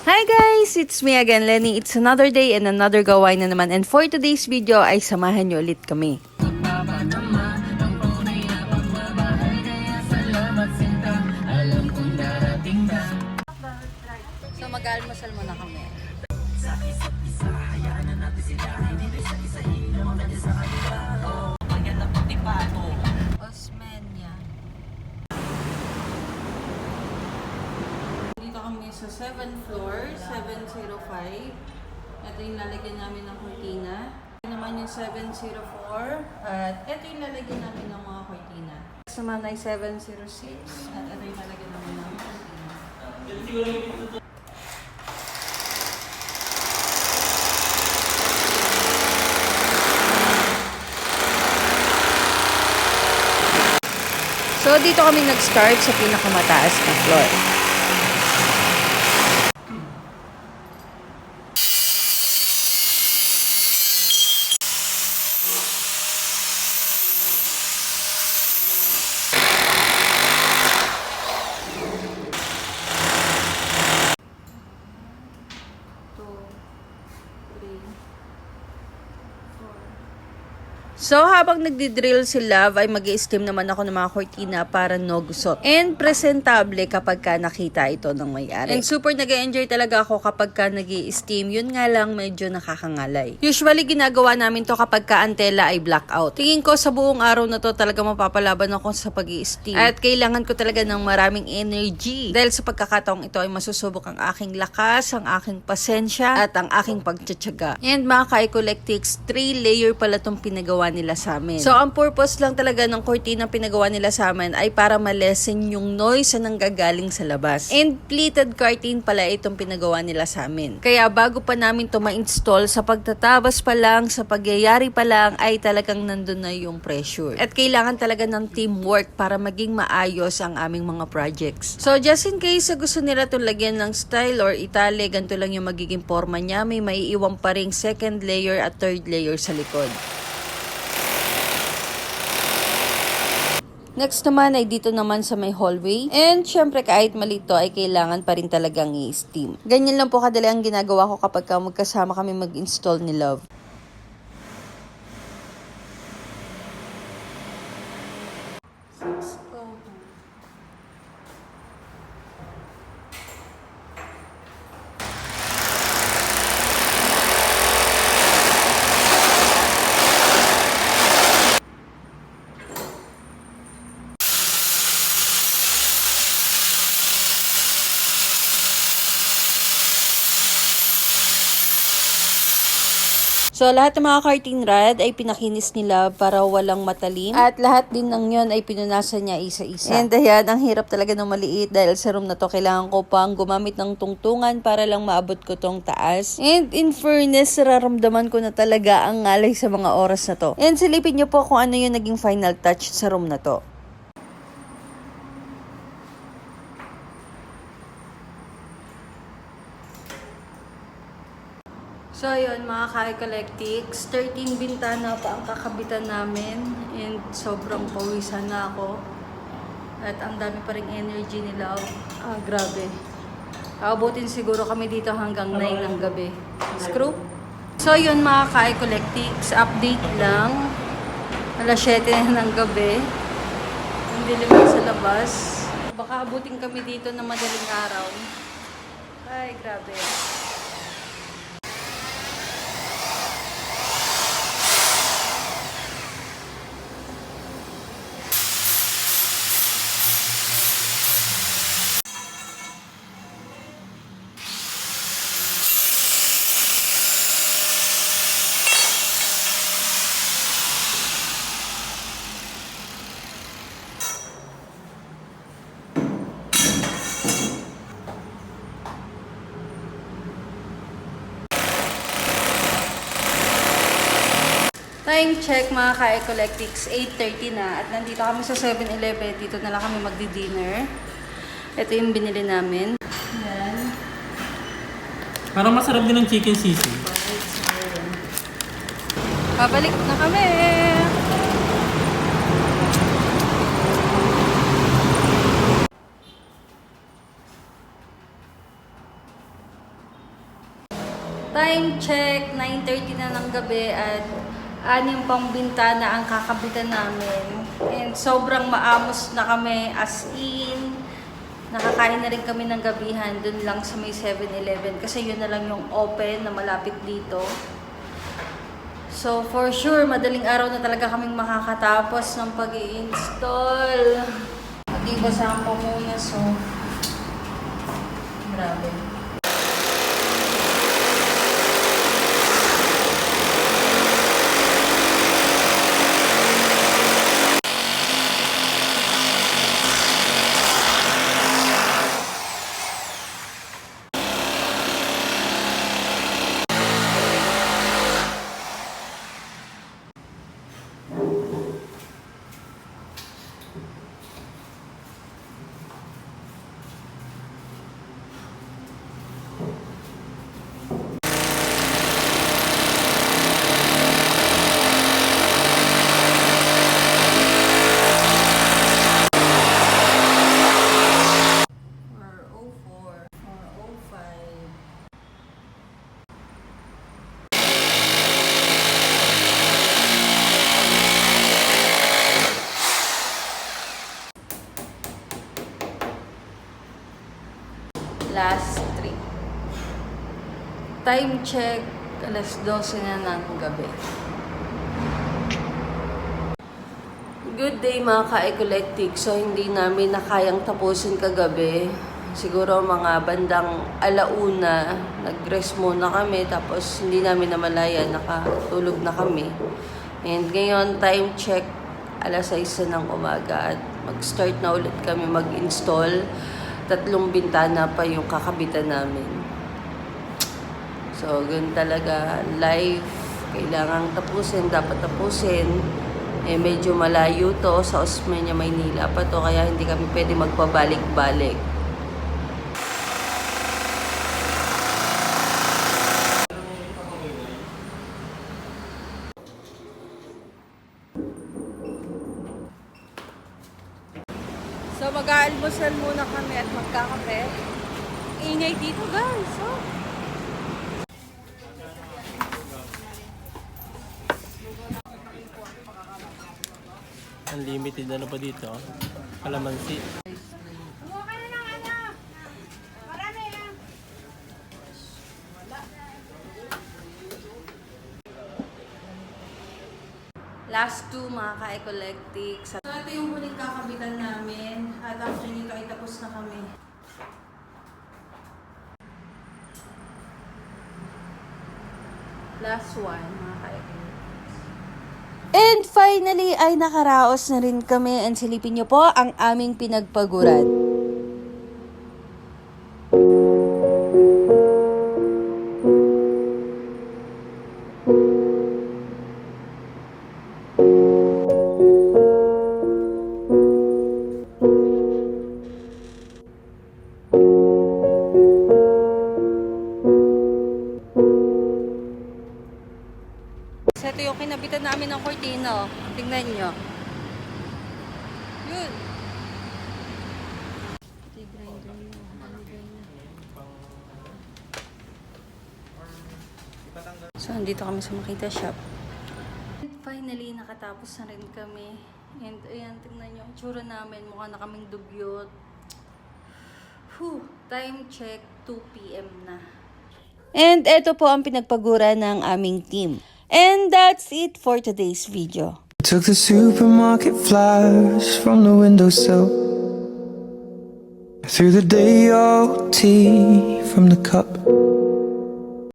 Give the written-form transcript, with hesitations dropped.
Hi guys! It's me again, Lenny. It's another day and another gawain na naman. And for today's video ay samahan nyo ulit kami. So mag-almusal muna kami. Osmeña. Dito kami sa 7th floor, 705. Ito yung lalagyan namin ng cortina. Ito naman yung 704. At ito yung lalagyan namin ng mga cortina. Next naman ay 706. At ito yung lalagyan namin ng cortina. So, dito kami nag-start sa pinakamataas na floor. So, habang nagdi-drill si Love, ay mag-i-steam naman ako ng mga kortina para no gusot. And presentable kapag ka nakita ito ng may-ari. And super nag-enjoy talaga ako kapag ka nag-i-steam. Yun nga lang, medyo nakakangalay. Usually, ginagawa namin to kapag ka antela ay blackout. Tingin ko sa buong araw na to talaga mapapalaban ako sa pag-i-steam. At kailangan ko talaga ng maraming energy. Dahil sa pagkakataong ito ay masusubok ang aking lakas, ang aking pasensya, at ang aking pagtsatsaga. And mga ka-Ecolectives, 3-layer pala itong pinagawa nila sa amin. So, ang purpose lang talaga ng cortina pinagawa nila sa amin ay para malesen yung noise na nanggagaling sa labas. And pleated curtain pala itong pinagawa nila sa amin. Kaya bago pa namin to ma-install, sa pagtatabas pa lang, sa pagyayari pa lang, ay talagang nandun na yung pressure. At kailangan talaga ng teamwork para maging maayos ang aming mga projects. So, just in case gusto nila itong lagyan ng style or itali, ganito lang yung magiging forma niya, may maiiwan pa ring second layer at third layer sa likod. Next naman ay dito naman sa may hallway. And syempre kahit malito ay kailangan pa rin talagang i-steam. Ganyan lang po kadali ang ginagawa ko kapag magkasama kami mag-install ni Love. So, lahat ng mga curtain rod ay pinakinis nila para walang matalim. At lahat din ng yun ay pinunasan niya isa-isa. And ayan, ang hirap talaga ng maliit dahil sa room na to, kailangan ko pang gumamit ng tungtungan para lang maabot ko tong taas. And in fairness, nararamdaman ko na talaga ang ngalay sa mga oras na to. And silipin niyo po kung ano yung naging final touch sa room na to. So, yun mga ka-Ecolectives, 13 bintana pa ang kakabitan namin and sobrang pawisan na ako. At ang dami pa rin energy nila. Grabe. Aabutin siguro kami dito hanggang 9 ng gabi. Screw? So, yun mga ka-Ecolectives, update lang. Alas 7 na ng gabi. Ang dilim sa labas. Baka abutin kami dito ng madaling araw. Ay, grabe. Time check mga ka-Ecolectives, 8:30 na at nandito kami sa 7-Eleven. Dito na lang kami magdi-dinner. Ito yung binili namin. Yan. Parang masarap din ang chicken sisig. Pabalik na kami! Time check, 9:30 na ng gabi at 6 pang bintana ang kakabitan namin. And sobrang maamos na kami, as in, nakakain na rin kami ng gabihan dun lang sa may 7-Eleven kasi yun na lang yung open na malapit dito. So for sure, madaling araw na talaga kaming makakatapos ng pag-i-install. Mag-ibasahan pa muna, so grabe. Last 3. Time check, alas 12 na ng gabi. Good day mga ka-Ecolectic. So hindi namin nakayang tapusin kagabi. Siguro mga bandang alauna, nag-rest muna kami. Tapos hindi namin namalaya, nakatulog na kami. And ngayon, time check, alas 6 na ng umaga. At mag-start na ulit kami mag-install. 3 bintana pa yung kakabitan namin. So, ganun talaga. Life, kailangang tapusin, dapat tapusin. Eh, medyo malayo to sa Osmeña, Maynila pa to. Kaya hindi kami pwede magpabalik-balik. So, mag-aalmusal muna kami at magkakape. Ingay dito, guys. Oh. Unlimited ano pa dito? Kalamansi. Last 2 mga ka-Ecolectic. So, ito yung huling kakabitan namin. At after nito ay tapos na kami. Last 1 mga ka-Ecolectic. And finally ay nakaraos na rin kami. And silipin nyo po ang aming pinagpaguran. So, ito yung kinabitan namin ng kortina. Tingnan nyo. Yun. So, andito kami sa Makita Shop. And finally, nakatapos na rin kami. And ayan, tingnan nyo. Ang tsura namin. Mukha na kaming dugyot. Time check, 2 p.m. na. And ito po ang pinagpagura ng aming team. And that's it for today's video. Took the supermarket flyers from the windowsill. Threw the day old tea from the cup.